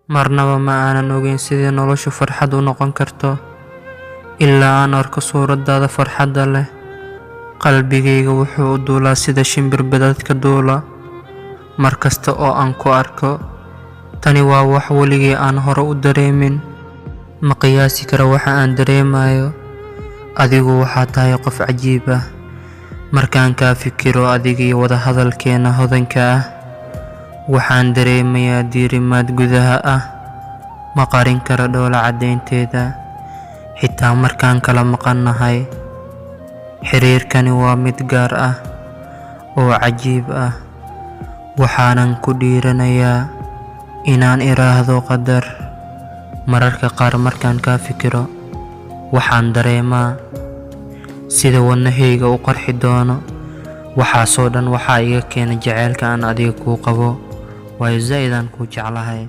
marnaba ma aanan ogeyn sidii noloshu farxad u noqon karto ilaa aan arko suuradaada farxadda leh. qalbigayga wuxuu u duulaa sida shimbir badadka duula markasta oo aan ku arko. tani waa wax weligii aan hore u dareemin. ma qiyaasi karo waxa aan dareemayo. adigu waxaa tahay qof cajiib ah. markaan kaa fikiro adiga iyo wada hadalkeena hodanka ah, waxaan dareemayaa diirimaad gudaha ah. ma qarin karo dhoola caddaynteeda xitaa markaan kala maqannahay. xiriirkani waa mid gaar ah oo cajiib ah. waxaanan ku dhiiranayaa inaan iraahdo qadar. mararka qaar markaan kaa fikiro waxaan dareemaa sida wadnahayga u qarxi doono. waxaasoo dhan waxaa iga keena jaceylka aan adiga kuu qabo, waayo zaa'id aan kuu jeclahay.